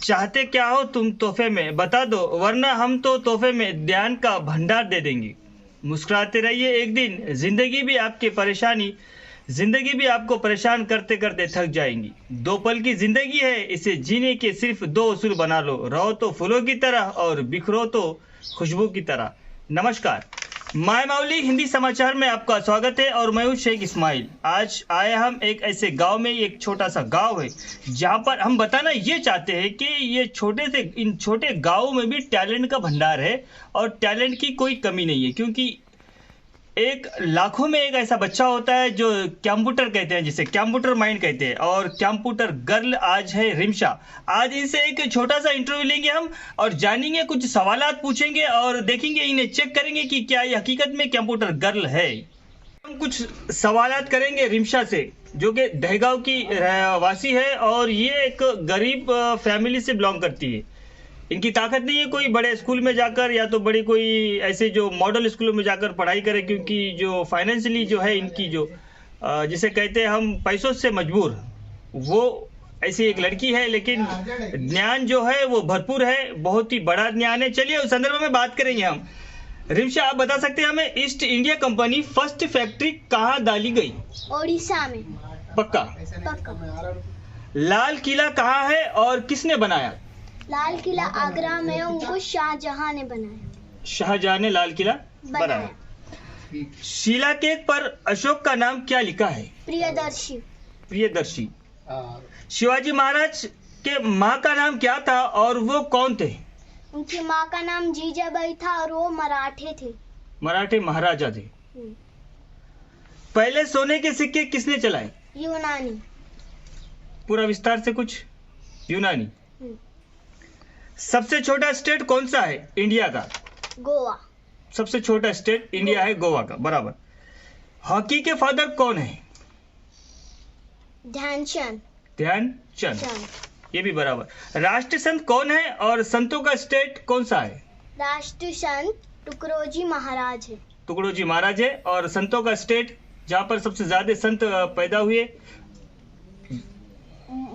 चाहते क्या हो तुम तोहफे में, बता दो वरना हम तो तोहफे में ध्यान का भंडार दे देंगे। मुस्कुराते रहिए, एक दिन जिंदगी भी आपको परेशान करते करते थक जाएंगी। 2 पल की जिंदगी है, इसे जीने के सिर्फ 2 उसूल बना लो, रहो तो फूलों की तरह और बिखरो तो खुशबू की तरह। नमस्कार, माय माउली हिंदी समाचार में आपका स्वागत है और मैं हूं शेख इस्माइल। आज आए हम एक ऐसे गांव में, एक छोटा सा गांव है जहां पर हम बताना ये चाहते हैं कि इन छोटे गांवों में भी टैलेंट का भंडार है और टैलेंट की कोई कमी नहीं है, क्योंकि एक लाखों में एक ऐसा बच्चा होता है जो कंप्यूटर कहते हैं, जिसे कंप्यूटर माइंड कहते हैं, और कंप्यूटर गर्ल आज है रिमशा। आज इनसे एक छोटा सा इंटरव्यू लेंगे हम और जानेंगे, कुछ सवालात पूछेंगे और देखेंगे, इन्हें चेक करेंगे कि क्या ये हकीकत में कंप्यूटर गर्ल है। हम कुछ सवालात करेंगे रिमशा से, जो कि दहगांव की वासी है और ये एक गरीब फैमिली से बिलोंग करती है। इनकी ताकत नहीं है कोई बड़े स्कूल में जाकर या तो बड़ी कोई ऐसे जो मॉडल स्कूलों में जाकर पढ़ाई करे, क्योंकि जो फाइनेंशियली जो है इनकी जो जिसे कहते हैं हम पैसों से मजबूर, वो ऐसी एक लड़की है। लेकिन ज्ञान जो है वो भरपूर है, बहुत ही बड़ा ज्ञान है। चलिए उस संदर्भ में बात करेंगे हम। रिमशा, आप बता सकते हैं हमें, east India company first factory कहाँ डाली गई? ओडिशा में। पक्का? लाल किला कहाँ है और किसने बनाया? लाल किला आगरा में, उनको शाहजहां ने बनाया। शाहजहां ने लाल किला बनाया। शीला केक पर अशोक का नाम क्या लिखा है? प्रियदर्शी। प्रियदर्शी। शिवाजी महाराज के माँ का नाम क्या था और वो कौन थे? उनकी माँ का नाम जीजाबाई था और वो मराठे थे। मराठे महाराजा थे। पहले सोने के सिक्के किसने चलाए? यूनानी। पूरा विस्तार से कुछ। यूनानी। सबसे छोटा स्टेट कौन सा है इंडिया का? गोवा। सबसे छोटा स्टेट इंडिया है गोवा का, बराबर। हॉकी के फादर कौन है? ध्यानचंद। ध्यानचंद, ये भी बराबर। राष्ट्र संत कौन है और संतों का स्टेट कौन सा है? राष्ट्र संत टुकड़ोजी महाराज है। टुकड़ोजी महाराज है। और संतों का स्टेट जहाँ पर सबसे ज्यादा संत पैदा हुए?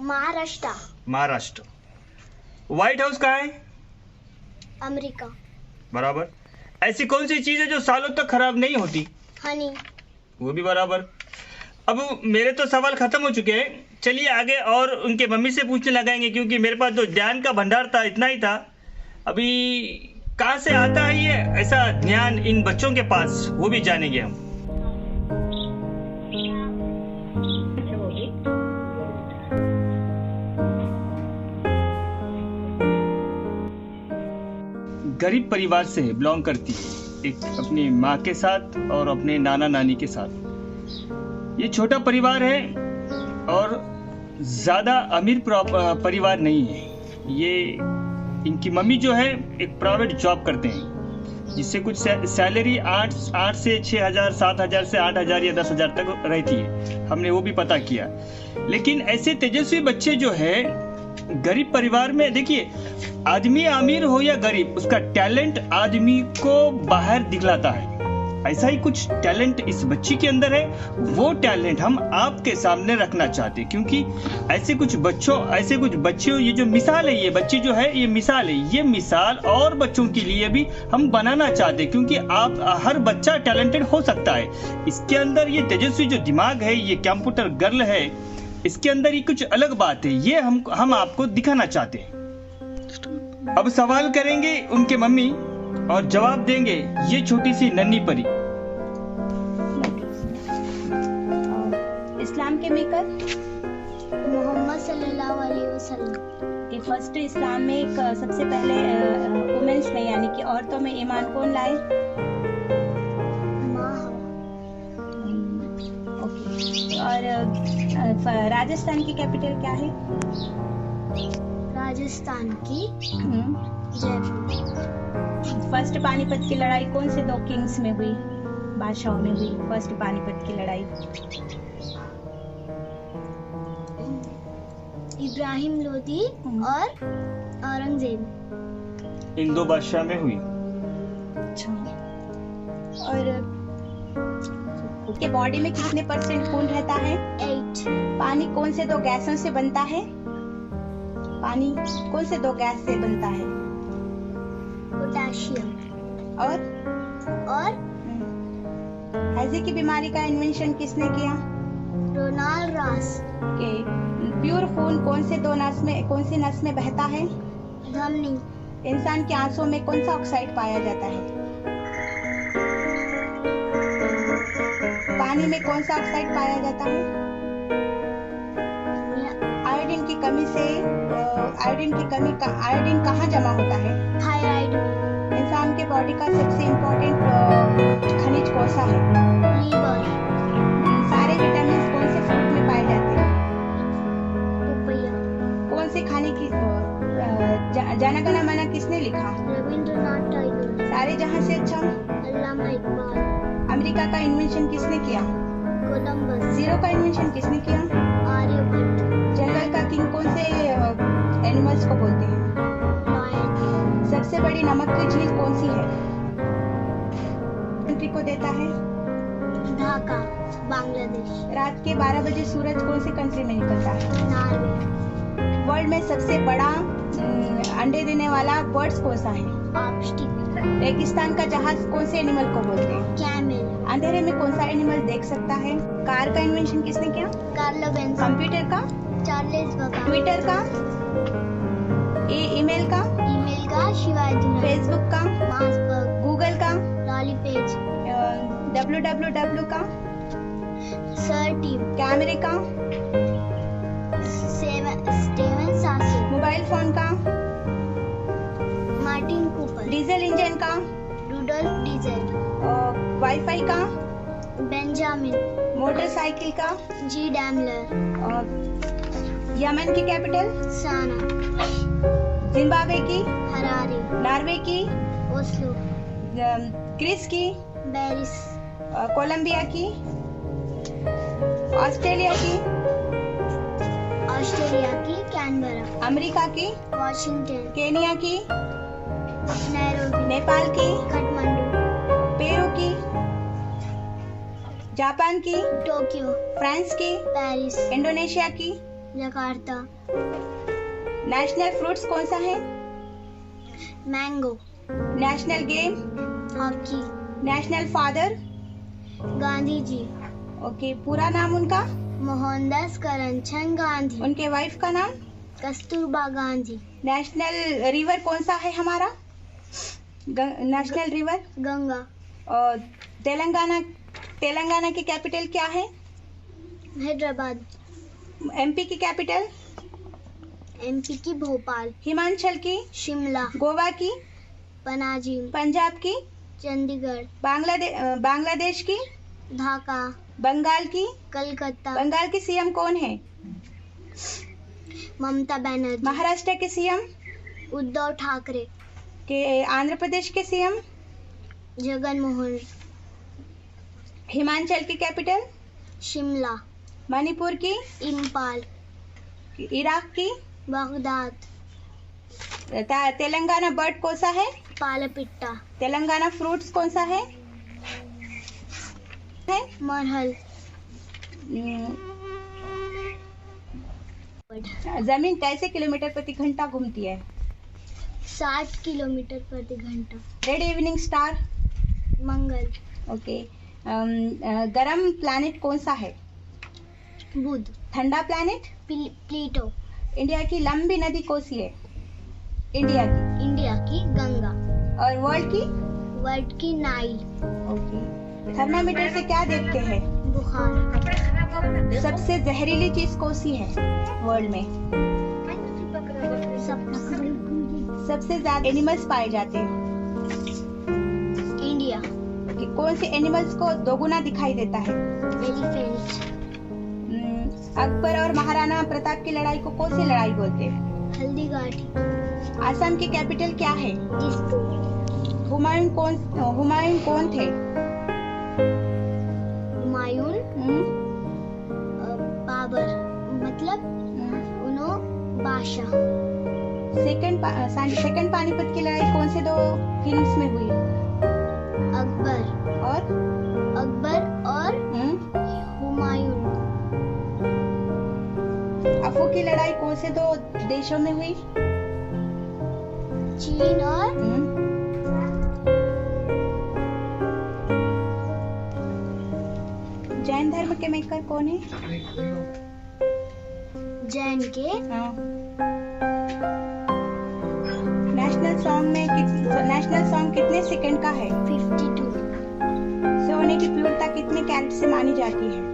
महाराष्ट्र। महाराष्ट्र। व्हाइट हाउस कहाँ है? अमेरिका। बराबर। ऐसी कौन सी चीज है जो सालों तक खराब नहीं होती? हनी। वो भी बराबर। अब मेरे तो सवाल खत्म हो चुके हैं, चलिए आगे और उनके मम्मी से पूछने लगाएंगे, क्योंकि मेरे पास जो ज्ञान का भंडार था इतना ही था। अभी कहाँ से आता है ये ऐसा ज्ञान इन बच्चों के पास, वो भी जानेंगे हम। गरीब परिवार से बिलोंग करती है, एक अपनी माँ के साथ और अपने नाना नानी के साथ। ये छोटा परिवार है और ज़्यादा अमीर परिवार नहीं है। ये इनकी मम्मी जो है एक प्राइवेट जॉब करते हैं, जिससे कुछ सैलरी 8 से 6,000, 7,000 से 8,000 या 10,000 तक रहती है, हमने वो भी पता किया। लेकिन ऐसे तेजस्वी बच्चे जो है गरीब परिवार में, देखिए आदमी अमीर हो या गरीब, उसका टैलेंट आदमी को बाहर दिखलाता है। ऐसा ही कुछ टैलेंट इस बच्ची के अंदर है, वो टैलेंट हम आपके सामने रखना चाहते हैं, क्योंकि ऐसे कुछ बच्चों ये जो मिसाल है, ये बच्ची जो है ये मिसाल है, ये मिसाल और बच्चों के लिए भी हम बनाना चाहते हैं, क्योंकि आप हर बच्चा टैलेंटेड हो सकता है। इसके अंदर ये तेजस्वी जो दिमाग है, ये कंप्यूटर गर्ल है, इसके अंदर ही कुछ अलग बात है, ये हम आपको दिखाना चाहते हैं। अब सवाल करेंगे उनके मम्मी और जवाब देंगे ये छोटी सी नन्ही परी। इस्लाम के मेकर मोहम्मद सल्लल्लाहु अलैहि वसल्लम। ये फर्स्ट इस्लाम में एक सबसे पहले वुमेन्स में यानी कि औरतों में ईमान कौन लाए? ओके। और राजस्थान की कैपिटल क्या है? राजस्थान की जयपुर। फर्स्ट पानीपत की लड़ाई कौन से 2 किंग्स में हुई, बादशाहों में हुई? फर्स्ट पानीपत की लड़ाई इब्राहिम लोदी और औरंगजेब, इन 2 बादशाह में हुई। अच्छा। और के बॉडी में कितने % खून रहता है? 8। पानी कौन से 2 गैसों से बनता है? पानी कौन से दो गैस से बनता है? पोटेशियम। और हैजे की बीमारी का इन्वेंशन किसने किया? रोनाल्ड रास। के प्योर खून कौन सी नस में बहता है? धमनी। इंसान के आंसू में कौन सा ऑक्साइड पाया जाता है? पानी में कौन सा ऑक्साइड पाया जाता है? आयोडीन की कमी आयोडीन कहाँ जमा होता है? थायराइड में। इंसान के बॉडी का सबसे इम्पोर्टेंट खनिज कौन सा है? लीवर। सारे विटामिन कौन से फ्रूट में पाए जाते हैं? पपैया। कौन से खाने की जन गण मन किसने लिखा? रविंद्रनाथ टैगोर। सारे जहां से अच्छा अल्लामा इकबाल। अमेरिका का इन्वेंशन किसने किया? कोलंबस। जीरो का इन्वेंशन किसने किया? आर्यभट्ट। जंगल का किंग कौन से एनिमल्स को बोलते हैं? लायन। सबसे बड़ी नमक की झील कौन सी है? कंट्री को देता है? ढाका, बांग्लादेश। रात के 12 बजे सूरज कौन सी कंट्री में निकलता है? नॉर्वे। वर्ल्ड में सबसे बड़ा अंडे देने वाला बर्ड्स कौन सा है? ऑप्स्टिक। रेगिस्तान का जहाज कौन से एनिमल को बोलते हैं? कैमल। अंधेरे में कौन सा एनिमल देख सकता है? कार का इन्वेंशन किसने किया? Carlo Benson. कंप्यूटर का? Charles Babbage. ट्विटर का? ईमेल का? ईमेल का शिवाजी। फेसबुक का? मार्सबर्ग। गूगल का? Larry Page. www का? Sir Tim. कैमरे का? Steven Sasson. मोबाइल फोन का? Martin Cooper. डीजल इंजन का? Rudolf Diesel. वाईफाई का? बेंजामिन। मोटरसाइकिल का? G Daimler. यमन की कैपिटल? साना। जिम्बाब्वे की? हरारे। नॉर्वे की? ओस्लो। ग्रीस की? पेरिस। कोलंबिया की? ऑस्ट्रेलिया की? ऑस्ट्रेलिया की कैनबरा। अमेरिका की? वॉशिंगटन। केनिया की? नैरोबी। नेपाल की? काठमांडू। पेरू की? जापान की? टोक्यो। फ्रांस की? पेरिस। इंडोनेशिया की? जकार्ता। नेशनल फ्रूट्स कौन सा है? Mango. National game? Hockey. National father? Gandhi ji. Okay, पूरा नाम उनका? मोहनदास करमचंद गांधी। उनके वाइफ का नाम? कस्तूरबा गांधी। नेशनल रिवर कौन सा है हमारा? National river? गंगा। और तेलंगाना की कैपिटल क्या है? हैदराबाद। एमपी की कैपिटल? एमपी की भोपाल। हिमाचल की? शिमला। गोवा की? पनाजी। पंजाब की? चंडीगढ़। बांग्लादेश की? ढाका। बंगाल की? कलकत्ता। बंगाल की सीएम कौन है? ममता बनर्जी। महाराष्ट्र के सीएम? उद्धव ठाकरे। के आंध्र प्रदेश के सीएम? जगन मोहन। हिमाचल की कैपिटल? शिमला। मणिपुर की? इम्फाल। इराक की? बगदाद। तेलंगाना बर्ड कौन सा है? पालपिट्टा। तेलंगाना फ्रूट्स कौन सा है? मरहल। जमीन कैसे किलोमीटर प्रति घंटा घूमती है? 60 किलोमीटर प्रति घंटा। Red evening star? Mangal. Okay. गरम प्लैनेट कौन सा है? बुध। ठंडा प्लैनेट? प्लीटो। इंडिया की लंबी नदी कौन सी है? इंडिया की गंगा। और वर्ल्ड की नाइल। ओके। थर्मामीटर से क्या देखते हैं? बुखार। सबसे जहरीली चीज कौन सी है वर्ल्ड में? सबसे ज्यादा एनिमल्स पाए जाते हैं? इंडिया। ओके। कौन से एनिमल्स को दोगुना दिखाई देता है? एलिफेंट। अकबर और महाराणा प्रताप की लड़ाई को कौन सी लड़ाई बोलते हैं? हल्दी घाटी। आसाम की कैपिटल क्या है? दिसपुर। हुमायूं कौन थे? हुमायूं बाबर मतलब उन्होंने बादशाह। सेकंड पानीपत की लड़ाई कौन से दो किंग्स में हुई? अकबर और हुमायूं। अफू की लड़ाई कौन से दो देशों में हुई? चीन और जैन धर्म के मेकर कौन है? जैन के नेशनल सॉन्ग कितने सेकंड का है? 52। सोने की प्योरता कितने कैरेट से मानी जाती है?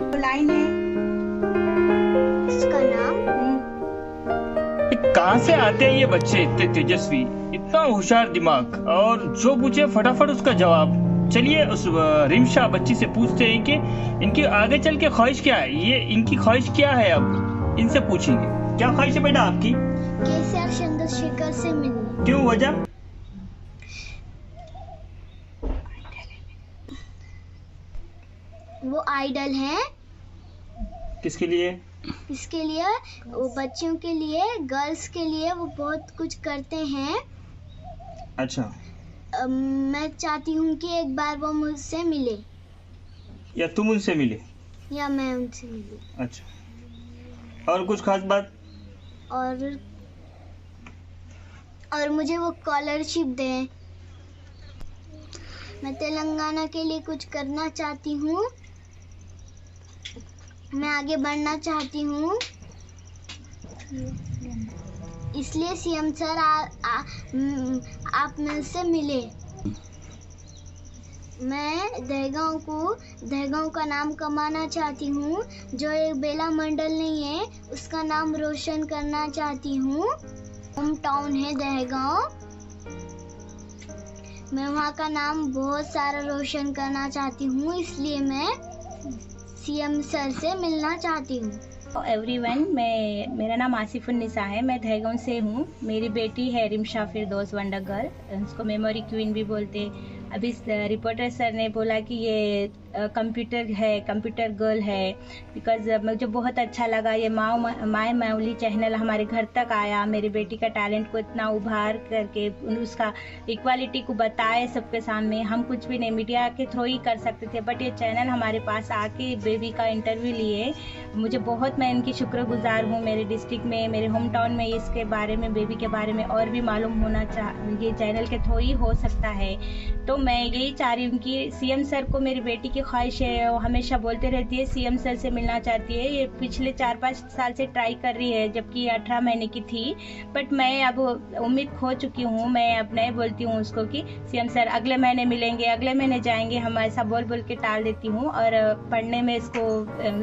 तो लाइन है इसका नाम। कहाँ से आते हैं ये बच्चे इतने तेजस्वी, इतना होशियार दिमाग, और जो पूछे फटाफट उसका जवाब। चलिए उस रिमशा बच्ची से पूछते हैं कि इनकी आगे चल के ख्वाहिश क्या है। ये इनकी ख्वाहिश क्या है, अब इनसे पूछेंगे। क्या ख्वाहिश है बेटा आपकी? केसीआर चंद्रशेखर से मिलने। क्यों, वजह? वो आइडल हैं। किसके लिए? इसके लिए, वो बच्चों के लिए, गर्ल्स के लिए वो बहुत कुछ करते हैं। अच्छा, मैं चाहती हूँ कि एक बार वो मुझसे मिले, या तुम उनसे मिले? या मैं उनसे मिलूं। अच्छा, और कुछ खास बात? और मुझे वो स्कॉलरशिप दें। मैं तेलंगाना के लिए कुछ करना चाहती हूँ, मैं आगे बढ़ना चाहती हूँ, इसलिए सीएम सर आप मुझसे मिले। मैं दहगांव का नाम कमाना चाहती हूँ, जो एक बेला मंडल नहीं है उसका नाम रोशन करना चाहती हूँ। होम टाउन है दहगांव, मैं वहाँ का नाम बहुत सारा रोशन करना चाहती हूँ, इसलिए मैं सीएम सर से मिलना चाहती हूँ। एवरीवन, मेरा नाम आसिफुन्निसा है, मैं दहगांव से हूँ। मेरी बेटी है रिमशा फिरदौस वंडर गर्ल, उसको मेमोरी क्वीन भी बोलते। अभी रिपोर्टर सर ने बोला कि ये कंप्यूटर गर्ल है, बिकॉज मुझे बहुत अच्छा लगा। ये माय माउली चैनल हमारे घर तक आया, मेरी बेटी का टैलेंट को इतना उभार करके उसका इक्वालिटी को बताए सबके सामने। हम कुछ भी नहीं, मीडिया के थ्रू ही कर सकते थे, बट ये चैनल हमारे पास आके बेबी का इंटरव्यू लिए। मुझे बहुत, मैं इनकी शुक्रगुजार हूँ। मेरे डिस्ट्रिक्ट में, मेरे होम टाउन में इसके बारे में, बेबी के बारे में और भी मालूम होना ये चैनल के थ्रू ही हो सकता है। तो मैं यही चाह रही हूँ कि सीएम सर को, मेरी बेटी की ख्वाहिश है, वो हमेशा बोलते रहती है सीएम सर से मिलना चाहती है। ये पिछले 4-5 साल से ट्राई कर रही है, जबकि 18 महीने की थी। बट मैं अब उम्मीद खो चुकी हूँ। मैं अब नहीं बोलती हूँ उसको कि सीएम सर अगले महीने मिलेंगे, अगले महीने जाएंगे, हम ऐसा बोल के टाल देती हूँ, और पढ़ने में इसको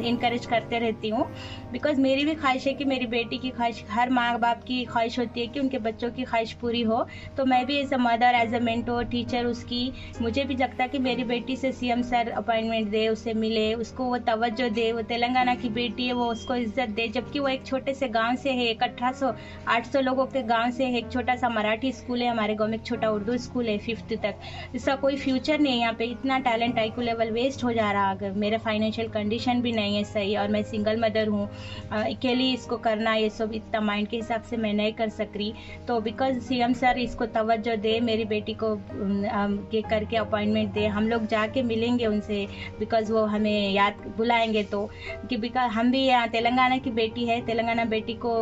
इनकरेज करते रहती हूँ। बिकॉज मेरी भी ख्वाहिश है कि मेरी बेटी की ख्वाहिश, हर माँ बाप की ख्वाहिश होती है कि उनके बच्चों की ख्वाहिश पूरी हो। तो मैं भी as a mother, as a mentor, teacher उसकी, मुझे भी लगता कि मेरी बेटी से सीएम सर अपॉइंटमेंट दे, उससे मिले, उसको वो तवज्जो दे। वो तेलंगाना की बेटी है, वो उसको इज्जत दे, जबकि वो एक छोटे से गांव से है, एक 1800-800 लोगों के गांव से है। एक छोटा सा मराठी स्कूल है हमारे गांव में, एक छोटा उर्दू स्कूल है 5th तक। इसका कोई फ्यूचर नहीं है यहाँ पे। इतना टैलेंट IQ लेवल वेस्ट हो जा रहा। अगर मेरा फाइनेंशियल कंडीशन भी नहीं है सही, और मैं सिंगल मदर हूँ, अकेली इसको करना, ये सब इतना माइंड के हिसाब से मैं नहीं कर सक रही। तो बिकॉज सीएम सर इसको तवज्जो दे, मेरी बेटी को ये करके अपॉइंटमेंट दे, हम लोग जाके मिलेंगे उनसे, बिकॉज वो हमें याद बुलाएंगे। तो कि बिकॉज हम भी यहाँ तेलंगाना की बेटी है, तेलंगाना बेटी को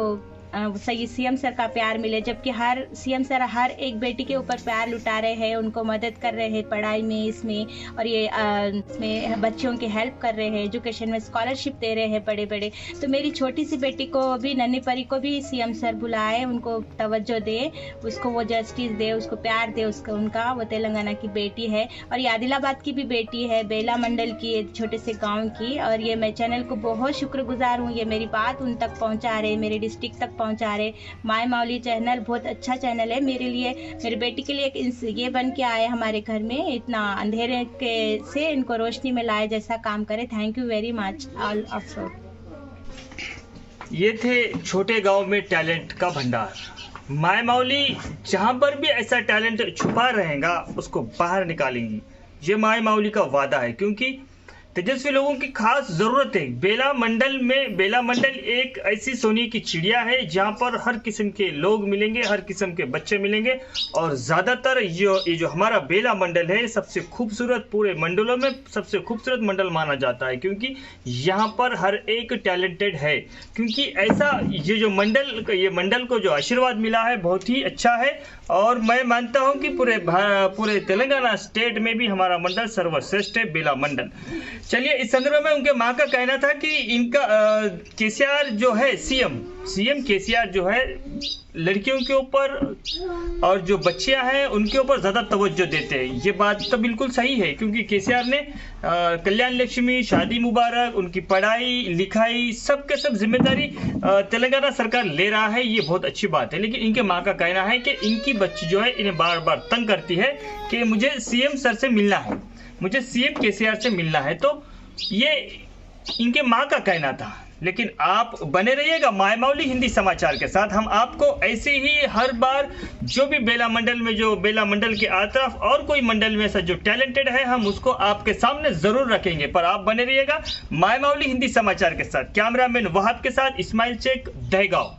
सही सीएम सर का प्यार मिले, जबकि सीएम सर हर एक बेटी के ऊपर प्यार लुटा रहे हैं, उनको मदद कर रहे हैं पढ़ाई में, इसमें, और ये इसमें बच्चों की हेल्प कर रहे हैं, एजुकेशन में स्कॉलरशिप दे रहे हैं बड़े। तो मेरी छोटी सी बेटी को भी, नन्ही परी को भी सीएम सर बुलाए, उनको तवज्जो दे, उसको वो जस्टिस दे, उसको प्यार दे, उनका वो तेलंगाना की बेटी है, और ये आदिलाबाद की भी बेटी है, बेला मंडल की, छोटे से गाँव की। और ये मैं चैनल को बहुत शुक्रगुजार हूँ, ये मेरी बात उन तक पहुँचा रहे, मेरे डिस्ट्रिक्ट तक पहुंचा रहे। माय माउली चैनल बहुत अच्छा चैनल है मेरे लिए, मेरी बेटी के लिए ये बन के आए हमारे घर में, इतना अंधेरे के से इनको रोशनी में लाए जैसा काम करे। Thank you very much all of you. ये थे छोटे गांव में टैलेंट का भंडार। माय माउली जहां पर भी ऐसा टैलेंट छुपा रहेगा उसको बाहर निकालेंगी, ये माय माउली का वादा है। क्योंकि तेजस्वी लोगों की खास जरूरत है। बेला मंडल एक ऐसी सोने की चिड़िया है जहां पर हर किस्म के लोग मिलेंगे, हर किस्म के बच्चे मिलेंगे और ज्यादातर ये जो हमारा बेला मंडल है सबसे खूबसूरत, पूरे मंडलों में सबसे खूबसूरत मंडल माना जाता है, क्योंकि यहाँ पर हर एक टैलेंटेड है। क्योंकि ऐसा ये मंडल को जो आशीर्वाद मिला है बहुत ही अच्छा है और मैं मानता हूँ कि पूरे तेलंगाना स्टेट में भी हमारा मंडल सर्वश्रेष्ठ है, बेला मंडल। चलिए, इस संदर्भ में उनके माँ का कहना था कि इनका केसीआर जो है सीएम केसीआर जो है लड़कियों के ऊपर और जो बच्चियां हैं उनके ऊपर ज्यादा तवज्जो देते हैं। ये बात तो बिल्कुल सही है, क्योंकि केसीआर ने कल्याण लक्ष्मी, शादी मुबारक, उनकी पढ़ाई लिखाई सबके सब जिम्मेदारी तेलंगाना सरकार ले रहा है। ये बहुत अच्छी बात है। लेकिन इनके माँ का कहना है कि इनकी बच्ची जो है इन्हें बार बार तंग करती है कि मुझे सीएम सर से मिलना है, मुझे सीएम केसीआर से मिलना है। तो ये इनके माँ का कहना था। लेकिन आप बने रहिएगा माय माउली हिंदी समाचार के साथ। हम आपको ऐसे ही हर बार जो भी बेला मंडल के आतरफ और कोई मंडल में से जो टैलेंटेड है हम उसको आपके सामने जरूर रखेंगे। पर आप बने रहिएगा माय माउली हिंदी समाचार के साथ। कैमरामैन वहाब के साथ इस्माइल शेख, दहगांव।